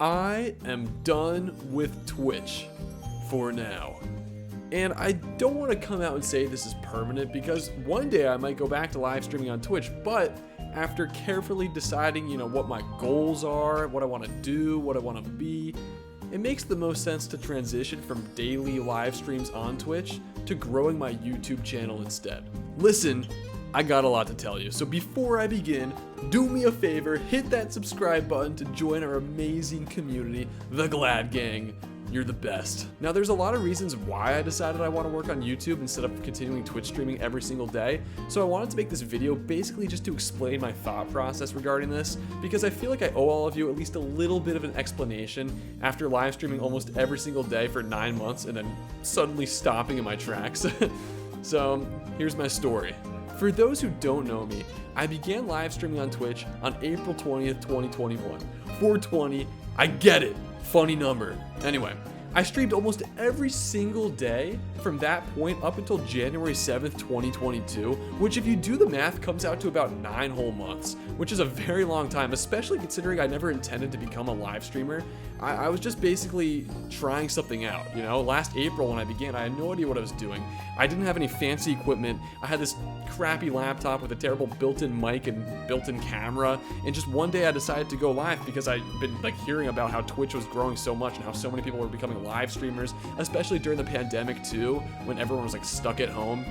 I am done with Twitch for now. And I don't want to come out and say this is permanent because one day I might go back to live streaming on Twitch, but after carefully deciding, what my goals are, what I want to do, what I want to be, it makes the most sense to transition from daily live streams on Twitch to growing my YouTube channel instead. Listen, I got a lot to tell you, so before I begin, do me a favor, hit that subscribe button to join our amazing community, the Glad Gang. You're the best. Now, there's a lot of reasons why I decided I want to work on YouTube instead of continuing Twitch streaming every single day, so I wanted to make this video basically just to explain my thought process regarding this, because I feel like I owe all of you at least a little bit of an explanation after live streaming almost every single day for 9 months and then suddenly stopping in my tracks. So, here's my story. For those who don't know me, I began live streaming on Twitch on April 20th, 2021. 420, I get it, funny number. Anyway, I streamed almost every single day from that point up until January 7th, 2022, which if you do the math comes out to about 9 whole months, which is a very long time, especially considering I never intended to become a live streamer. I was just basically trying something out, Last April when I began, I had no idea what I was doing. I didn't have any fancy equipment. I had this crappy laptop with a terrible built-in mic and built-in camera, and just one day I decided to go live because I'd been hearing about how Twitch was growing so much and how so many people were becoming live streamers, especially during the pandemic too, when everyone was stuck at home.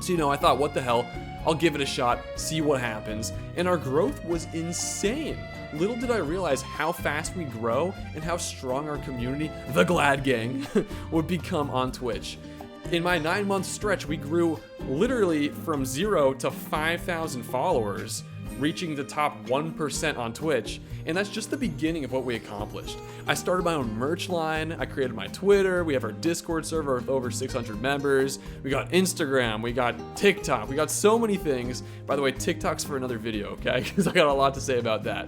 So I thought, what the hell, I'll give it a shot, see what happens, and our growth was insane. Little did I realize how fast we grow and how strong our community, the Glad Gang, would become on Twitch. In my 9-month stretch, we grew literally from 0 to 5,000 followers, reaching the top 1% on Twitch, and that's just the beginning of what we accomplished. I started my own merch line, I created my Twitter, we have our Discord server with over 600 members, we got Instagram, we got TikTok, we got so many things. By the way, TikTok's for another video, okay? Because I got a lot to say about that.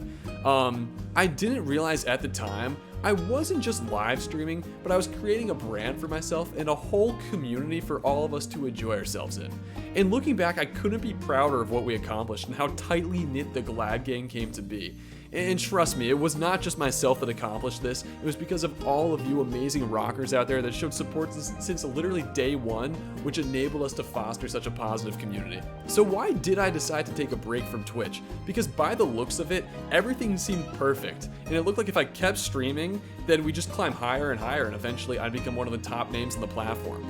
I didn't realize at the time I wasn't just live streaming, but I was creating a brand for myself and a whole community for all of us to enjoy ourselves in. And looking back, I couldn't be prouder of what we accomplished and how tightly knit the Glad Gang came to be. And trust me, it was not just myself that accomplished this, it was because of all of you amazing rockers out there that showed support since literally day one, which enabled us to foster such a positive community. So why did I decide to take a break from Twitch? Because by the looks of it, everything seemed perfect, and it looked like if I kept streaming, then we just climb higher and higher, and eventually I'd become one of the top names on the platform.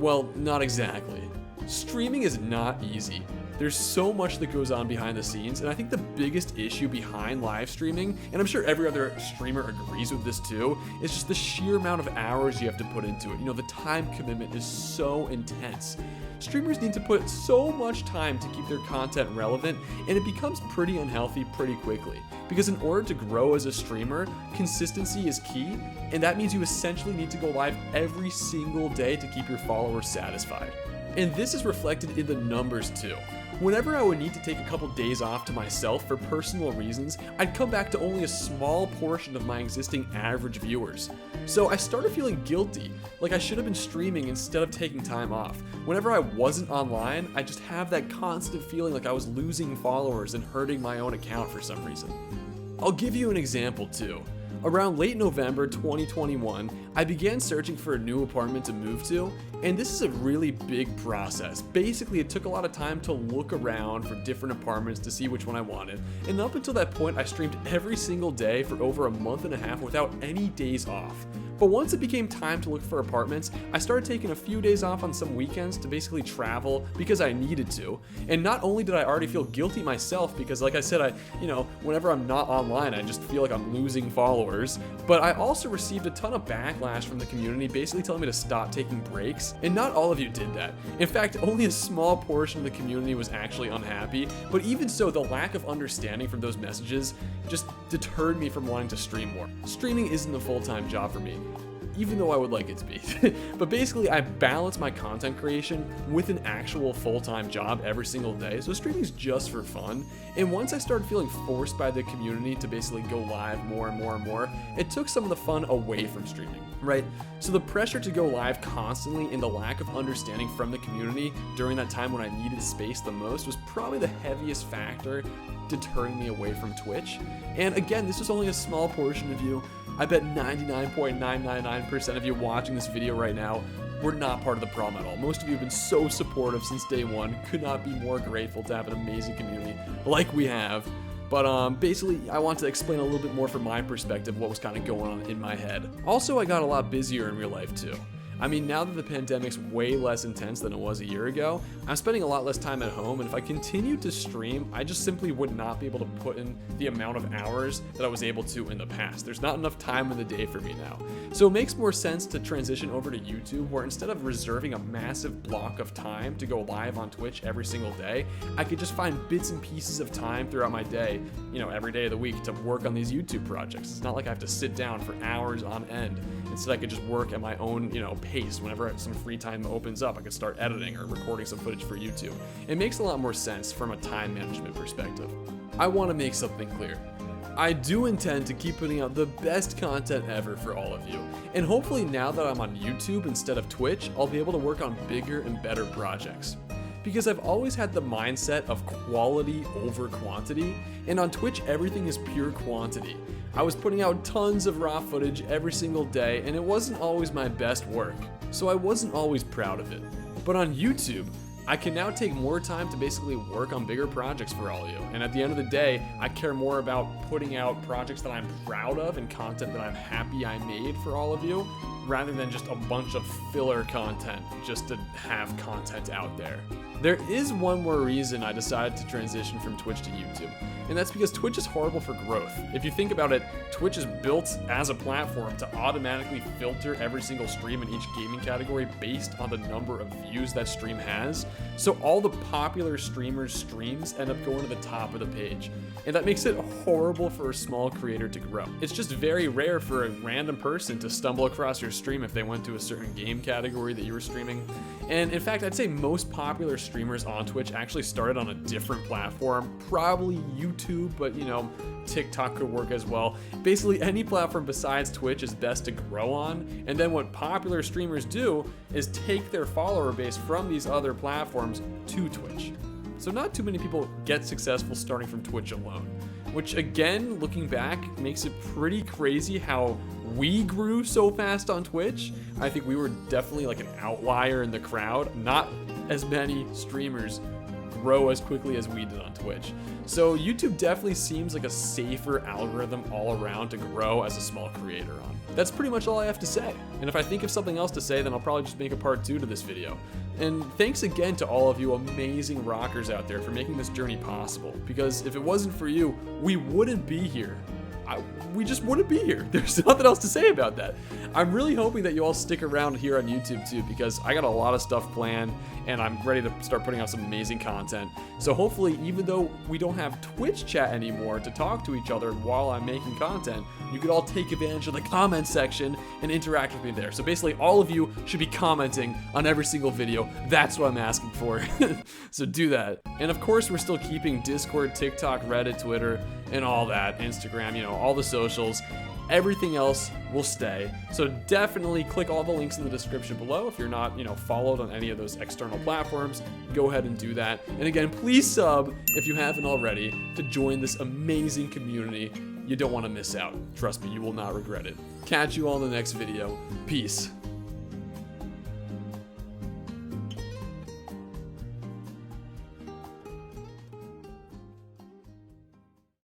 Well, not exactly. Streaming is not easy. There's so much that goes on behind the scenes, and I think the biggest issue behind live streaming, and I'm sure every other streamer agrees with this too, is just the sheer amount of hours you have to put into it. The time commitment is so intense. Streamers need to put so much time to keep their content relevant, and it becomes pretty unhealthy pretty quickly. Because in order to grow as a streamer, consistency is key, and that means you essentially need to go live every single day to keep your followers satisfied. And this is reflected in the numbers too. Whenever I would need to take a couple days off to myself for personal reasons, I'd come back to only a small portion of my existing average viewers. So I started feeling guilty, like I should have been streaming instead of taking time off. Whenever I wasn't online, I just have that constant feeling like I was losing followers and hurting my own account for some reason. I'll give you an example too. Around late November 2021, I began searching for a new apartment to move to, and this is a really big process. Basically, it took a lot of time to look around for different apartments to see which one I wanted, and up until that point, I streamed every single day for over a month and a half without any days off. But once it became time to look for apartments, I started taking a few days off on some weekends to basically travel because I needed to. And not only did I already feel guilty myself because like I said, whenever I'm not online, I just feel like I'm losing followers, but I also received a ton of backlash from the community basically telling me to stop taking breaks. And not all of you did that. In fact, only a small portion of the community was actually unhappy, but even so, the lack of understanding from those messages just deterred me from wanting to stream more. Streaming isn't a full-time job for me. even though I would like it to be. But basically, I balance my content creation with an actual full-time job every single day, so streaming is just for fun. And once I started feeling forced by the community to basically go live more and more and more, it took some of the fun away from streaming, right? So the pressure to go live constantly and the lack of understanding from the community during that time when I needed space the most was probably the heaviest factor deterring me away from Twitch. And again, this was only a small portion of you. I bet 99.999% of you watching this video right now were not part of the problem at all. Most of you have been so supportive since day one. Could not be more grateful to have an amazing community like we have. But basically, I want to explain a little bit more from my perspective what was kind of going on in my head. Also, I got a lot busier in real life too. I mean, now that the pandemic's way less intense than it was a year ago, I'm spending a lot less time at home, and if I continued to stream, I just simply would not be able to put in the amount of hours that I was able to in the past. There's not enough time in the day for me now. So it makes more sense to transition over to YouTube, where instead of reserving a massive block of time to go live on Twitch every single day, I could just find bits and pieces of time throughout my day, every day of the week to work on these YouTube projects. It's not like I have to sit down for hours on end. Instead, I could just work at my own, pace. Whenever some free time opens up, I could start editing or recording some footage for YouTube. It makes a lot more sense from a time management perspective. I want to make something clear. I do intend to keep putting out the best content ever for all of you. And hopefully now that I'm on YouTube instead of Twitch, I'll be able to work on bigger and better projects. Because I've always had the mindset of quality over quantity, and on Twitch everything is pure quantity. I was putting out tons of raw footage every single day, and it wasn't always my best work, so I wasn't always proud of it. But on YouTube, I can now take more time to basically work on bigger projects for all of you. And at the end of the day, I care more about putting out projects that I'm proud of and content that I'm happy I made for all of you, rather than just a bunch of filler content just to have content out there. There is one more reason I decided to transition from Twitch to YouTube, and that's because Twitch is horrible for growth. If you think about it, Twitch is built as a platform to automatically filter every single stream in each gaming category based on the number of views that stream has. So all the popular streamers' streams end up going to the top of the page, and that makes it horrible for a small creator to grow. It's just very rare for a random person to stumble across your stream if they went to a certain game category that you were streaming. And in fact, I'd say most popular streamers on Twitch actually started on a different platform, probably YouTube, but TikTok could work as well. Basically, any platform besides Twitch is best to grow on, and then what popular streamers do is take their follower base from these other platforms to Twitch. So not too many people get successful starting from Twitch alone, which again, looking back, makes it pretty crazy how we grew so fast on Twitch. I think we were definitely like an outlier in the crowd. Not as many streamers grow as quickly as we did on Twitch. So YouTube definitely seems like a safer algorithm all around to grow as a small creator on. That's pretty much all I have to say. And if I think of something else to say, then I'll probably just make a part 2 to this video. And thanks again to all of you amazing rockers out there for making this journey possible. Because if it wasn't for you, we wouldn't be here. We just wouldn't be here. There's nothing else to say about that. I'm really hoping that you all stick around here on YouTube too, because I got a lot of stuff planned and I'm ready to start putting out some amazing content. So hopefully, even though we don't have Twitch chat anymore to talk to each other while I'm making content, you could all take advantage of the comment section and interact with me there. So basically, all of you should be commenting on every single video. That's what I'm asking for. So do that. And of course, we're still keeping Discord, TikTok, Reddit, Twitter, and all that, Instagram, all the socials. Everything else will stay. So definitely click all the links in the description below. If you're not, followed on any of those external platforms, go ahead and do that. And again, please sub if you haven't already to join this amazing community. You don't want to miss out. Trust me, you will not regret it. Catch you all in the next video. Peace.